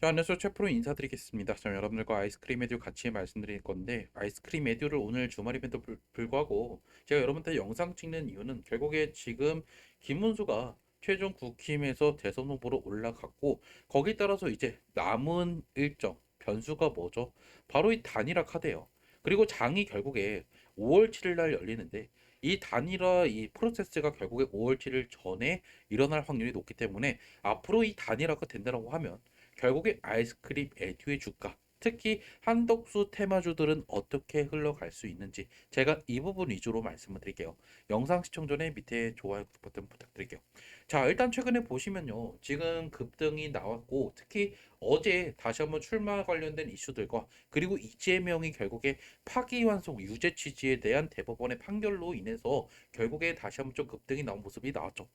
자, 안녕하세요. 최프로 인사드리겠습니다. 저 여러분들과 아이스크림 에듀 같이 말씀드릴 건데, 아이스크림 에듀를 오늘 주말임에도 불구하고 제가 여러분한테 영상 찍는 이유는 결국에 지금 김문수가 최종 국힘에서 대선 후보로 올라갔고, 거기에 따라서 이제 남은 일정 변수가 뭐죠? 바로 이 단일화 카드예요. 그리고 장이 결국에 5월 7일 날 열리는데, 이 단일화 이 프로세스가 결국에 5월 7일 전에 일어날 확률이 높기 때문에 앞으로 이 단일화가 된다고 하면 결국에 아이스크림 에듀의 주가, 특히 한덕수 테마주들은 어떻게 흘러갈 수 있는지 제가 이 부분 위주로 말씀을 드릴게요. 영상 시청 전에 밑에 좋아요, 구독 버튼 부탁드릴게요. 자, 일단 최근에 보시면요. 지금 급등이 나왔고 특히 어제 다시 한번 출마 관련된 이슈들과 그리고 이재명이 결국에 파기환송 유죄 취지에 대한 대법원의 판결로 인해서 결국에 다시 한번 좀 급등이 나온 모습이 나왔죠.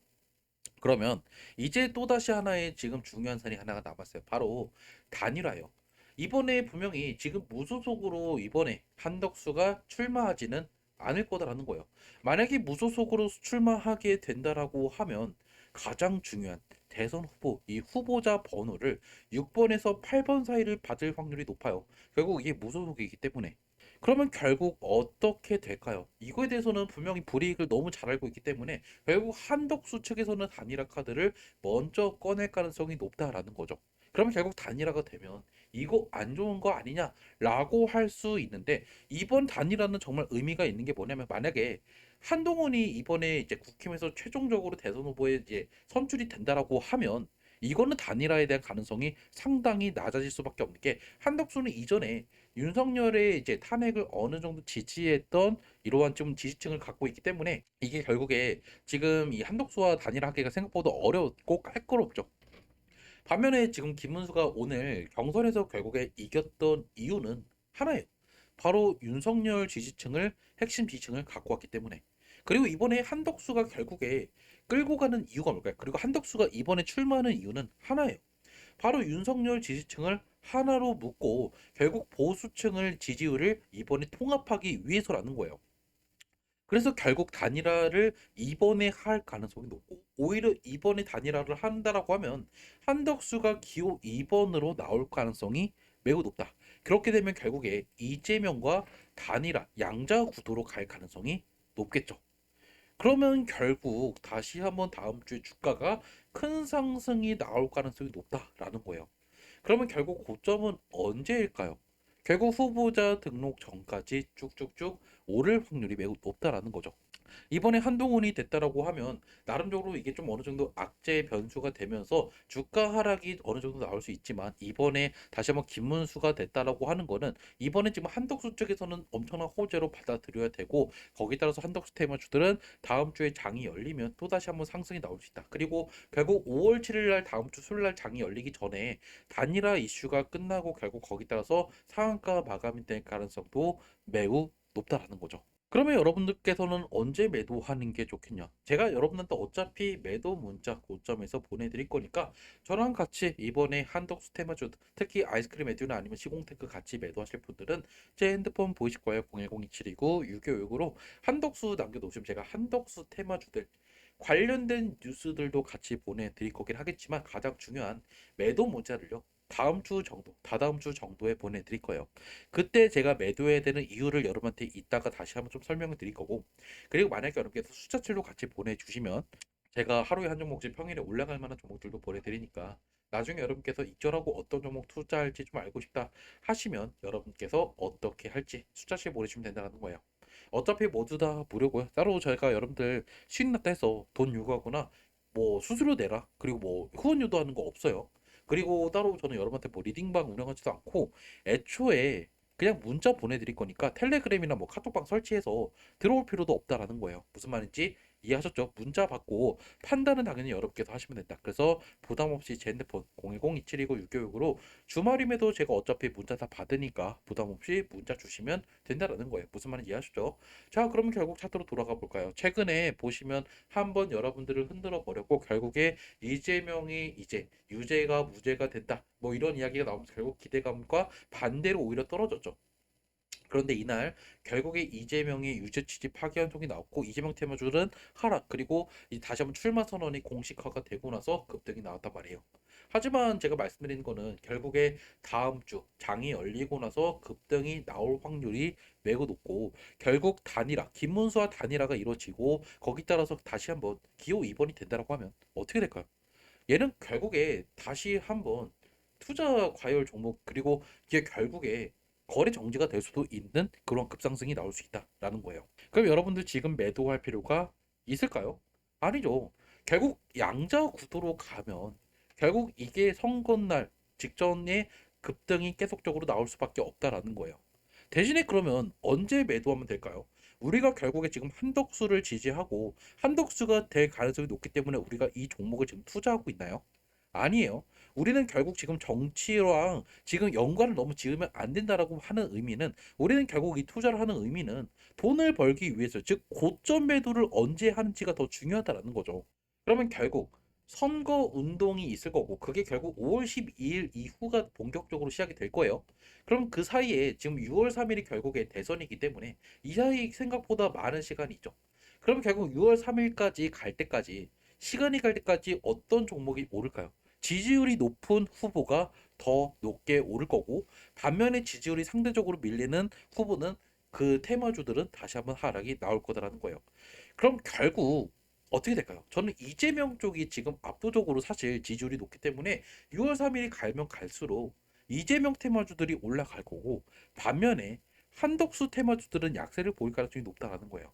그러면 이제 또다시 하나의 지금 중요한 사안이 하나가 남았어요. 바로 단일화요. 이번에 분명히 지금 무소속으로 이번에 한덕수가 출마하지는 않을 거다라는 거예요. 만약에 무소속으로 출마하게 된다라고 하면 가장 중요한 대선 후보, 이 후보자 번호를 6번에서 8번 사이를 받을 확률이 높아요. 결국 이게 무소속이기 때문에. 그러면 결국 어떻게 될까요? 이거에 대해서는 분명히 불이익을 너무 잘 알고 있기 때문에 결국 한덕수 측에서는 단일화 카드를 먼저 꺼낼 가능성이 높다라는 거죠. 그러면 결국 단일화가 되면 이거 안 좋은 거 아니냐라고 할 수 있는데 이번 단일화는 정말 의미가 있는 게 뭐냐면 만약에 한동훈이 이번에 이제 국힘에서 최종적으로 대선 후보에 이제 선출이 된다라고 하면 이거는 단일화에 대한 가능성이 상당히 낮아질 수밖에 없는 게 한덕수는 이전에 윤석열의 이제 탄핵을 어느 정도 지지했던 이러한 좀 지지층을 갖고 있기 때문에 이게 결국에 지금 이 한독수와 단일화하기가 생각보다 어렵고 깔끔없죠. 반면에 지금 김문수가 오늘 경선에서 결국에 이겼던 이유는 하나예요. 바로 윤석열 지지층을 핵심 지지층을 갖고 왔기 때문에. 그리고 이번에 한덕수가 결국에 끌고 가는 이유가 뭘까요? 그리고 한덕수가 이번에 출마하는 이유는 하나예요. 바로 윤석열 지지층을 하나로 묶고 결국 보수층을 지지율을 이번에 통합하기 위해서라는 거예요. 그래서 결국 단일화를 이번에 할 가능성이 높고 오히려 이번에 단일화를 한다라고 하면 한덕수가 기호 2번으로 나올 가능성이 매우 높다. 그렇게 되면 결국에 이재명과 단일화 양자 구도로 갈 가능성이 높겠죠. 그러면 결국 다시 한번 다음 주에 주가가 큰 상승이 나올 가능성이 높다라는 거예요. 그러면 결국 고점은 언제일까요? 결국 후보자 등록 전까지 쭉쭉쭉 오를 확률이 매우 높다라는 거죠. 이번에 한동훈이 됐다라고 하면 나름적으로 이게 좀 어느 정도 악재 변수가 되면서 주가 하락이 어느 정도 나올 수 있지만 이번에 다시 한번 김문수가 됐다라고 하는 거는 이번에 지금 한덕수 쪽에서는 엄청난 호재로 받아들여야 되고 거기에 따라서 한덕수 테마주들은 다음 주에 장이 열리면 또다시 한번 상승이 나올 수 있다. 그리고 결국 5월 7일 날 다음 주 수요일 날 장이 열리기 전에 단일화 이슈가 끝나고 결국 거기 따라서 상한가 마감이 될 가능성도 매우 높다라는 거죠. 그러면 여러분들께서는 언제 매도하는 게 좋겠냐? 제가 여러분한테 어차피 매도 문자 고점에서 보내드릴 거니까 저랑 같이 이번에 한덕수 테마주 특히 아이스크림 에듀나 아니면 시공테크 같이 매도하실 분들은 제 핸드폰 보이실 거예요. 010-2729-6566으로 한덕수 남겨놓으시면 제가 한덕수 테마주들 관련된 뉴스들도 같이 보내드릴 거긴 하겠지만 가장 중요한 매도 문자를요. 다음 주 정도, 다다음 주 정도에 보내드릴 거예요. 그때 제가 매도해야 되는 이유를 여러분한테 이따가 다시 한번 좀 설명을 드릴 거고, 그리고 만약에 여러분께서 숫자칠로 같이 보내주시면 제가 하루에 한 종목씩 평일에 올라갈 만한 종목들도 보내드리니까 나중에 여러분께서 익절하고 어떤 종목 투자할지 좀 알고 싶다 하시면 여러분께서 어떻게 할지 숫자칠 보내주시면 된다는 거예요. 어차피 모두 다 무료고요. 따로 저희가 여러분들 수익 났다 해서 돈 요구하거나 뭐 수수료 내라 그리고 뭐 후원 유도하는 거 없어요. 그리고 따로 저는 여러분한테 뭐 리딩방 운영하지도 않고 애초에 그냥 문자 보내드릴 거니까 텔레그램이나 뭐 카톡방 설치해서 들어올 필요도 없다라는 거예요. 무슨 말인지 이해하셨죠? 문자 받고 판단은 당연히 여러분께서 하시면 된다. 그래서 부담 없이 제 핸드폰 010-2729-696으로 주말임에도 제가 어차피 문자 다 받으니까 부담 없이 문자 주시면 된다라는 거예요. 무슨 말인지 이해하셨죠? 자, 그러면 결국 차트로 돌아가 볼까요? 최근에 보시면 한번 여러분들을 흔들어 버렸고 결국에 이재명이 이제 유죄가 무죄가 된다. 뭐 이런 이야기가 나오면서 결국 기대감과 반대로 오히려 떨어졌죠. 그런데 이날 결국에 이재명의 유죄 취지 파기환송이 나왔고 이재명 테마주는 하락 그리고 다시 한번 출마 선언이 공식화가 되고 나서 급등이 나왔단 말이에요. 하지만 제가 말씀드리는 거는 결국에 다음 주 장이 열리고 나서 급등이 나올 확률이 매우 높고, 결국 단일화, 김문수와 단일화가 이루어지고 거기 따라서 다시 한번 기호 2번이 된다라고 하면 어떻게 될까요? 얘는 결국에 다시 한번 투자 과열 종목, 그리고 이게 결국에 거래 정지가 될 수도 있는 그런 급상승이 나올 수 있다라는 거예요. 그럼 여러분들 지금 매도할 필요가 있을까요? 아니죠. 결국 양자 구도로 가면 결국 이게 선거날 직전에 급등이 계속적으로 나올 수밖에 없다라는 거예요. 대신에 그러면 언제 매도하면 될까요? 우리가 결국에 지금 한덕수를 지지하고 한덕수가 될 가능성이 높기 때문에 우리가 이 종목을 지금 투자하고 있나요? 아니에요. 우리는 결국 지금 정치랑 지금 연관을 너무 지으면 안 된다라고 하는 의미는, 우리는 결국 이 투자를 하는 의미는 돈을 벌기 위해서, 즉 고점 매도를 언제 하는지가 더 중요하다라는 거죠. 그러면 결국 선거 운동이 있을 거고, 그게 결국 5월 12일 이후가 본격적으로 시작이 될 거예요. 그럼 그 사이에 지금 6월 3일이 결국에 대선이기 때문에 이 사이 생각보다 많은 시간이 있죠. 그럼 결국 6월 3일까지 갈 때까지, 시간이 갈 때까지 어떤 종목이 오를까요? 지지율이 높은 후보가 더 높게 오를 거고, 반면에 지지율이 상대적으로 밀리는 후보는, 그 테마주들은 다시 한번 하락이 나올 거다라는 거예요. 그럼 결국 어떻게 될까요? 저는 이재명 쪽이 지금 압도적으로 사실 지지율이 높기 때문에 6월 3일이 갈면 갈수록 이재명 테마주들이 올라갈 거고, 반면에 한덕수 테마주들은 약세를 보일 가능성이 높다라는 거예요.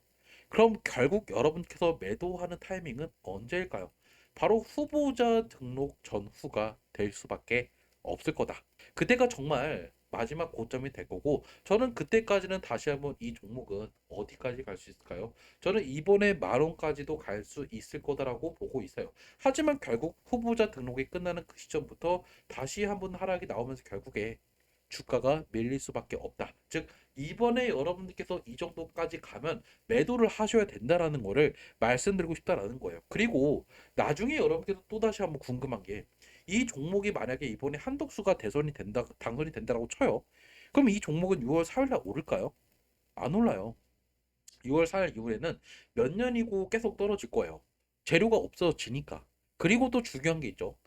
그럼 결국 여러분께서 매도하는 타이밍은 언제일까요? 바로 후보자 등록 전후가 될 수밖에 없을 거다. 그때가 정말 마지막 고점이 될 거고, 저는 그때까지는 다시 한번 이 종목은 어디까지 갈 수 있을까요? 저는 이번에 10,000원까지도 갈 수 있을 거다라고 보고 있어요. 하지만 결국 후보자 등록이 끝나는 그 시점부터 다시 한번 하락이 나오면서 결국에 주가가 밀릴 수밖에 없다. 즉 이번에 여러분들께서 이 정도까지 가면 매도를 하셔야 된다라는 거를 말씀드리고 싶다라는 거예요. 그리고 나중에 여러분께서 또 다시 한번 궁금한 게, 이 종목이 만약에 이번에 한덕수가 대선이 된다, 당선이 된다라고 쳐요. 그럼 이 종목은 6월 4일 날 오를까요? 안 올라요. 6월 4일 이후에는 몇 년이고 계속 떨어질 거예요. 재료가 없어지니까. 그리고 또 중요한 게 있죠.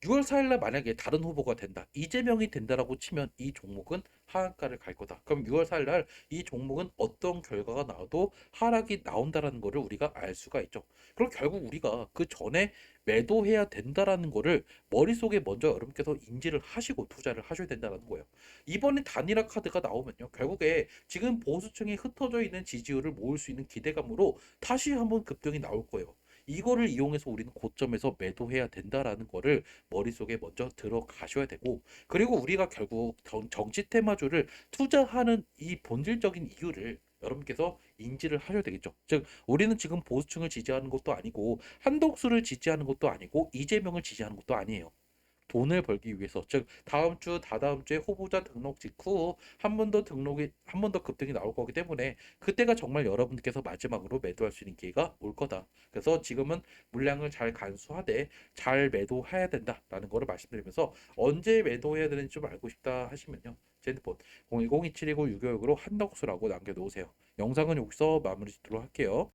6월 4일 날 만약에 다른 후보가 된다, 이재명이 된다라고 치면 이 종목은 하한가를 갈 거다. 그럼 6월 4일 날 이 종목은 어떤 결과가 나와도 하락이 나온다라는 거를 우리가 알 수가 있죠. 그럼 결국 우리가 그 전에 매도해야 된다라는 거를 머릿속에 먼저 여러분께서 인지를 하시고 투자를 하셔야 된다는 거예요. 이번에 단일화 카드가 나오면요, 결국에 지금 보수층에 흩어져 있는 지지율을 모을 수 있는 기대감으로 다시 한번 급등이 나올 거예요. 이거를 이용해서 우리는 고점에서 매도해야 된다라는 거를 머릿속에 먼저 들어가셔야 되고, 그리고 우리가 결국 정치 테마주를 투자하는 이 본질적인 이유를 여러분께서 인지를 하셔야 되겠죠. 즉 우리는 지금 보수층을 지지하는 것도 아니고 한덕수를 지지하는 것도 아니고 이재명을 지지하는 것도 아니에요. 돈을 벌기 위해서, 즉 다음 주 다다음 주에 후보자 등록 직후 한 번 더 등록이, 한 번 더 급등이 나올 거기 때문에 그때가 정말 여러분께서 마지막으로 매도할 수 있는 기회가 올 거다. 그래서 지금은 물량을 잘 간수하되 잘 매도해야 된다라는 거를 말씀드리면서, 언제 매도해야 되는지 좀 알고 싶다 하시면요, 제 핸드폰 010-2719-656으로 한덕수라고 남겨놓으세요. 영상은 여기서 마무리 짓도록 할게요.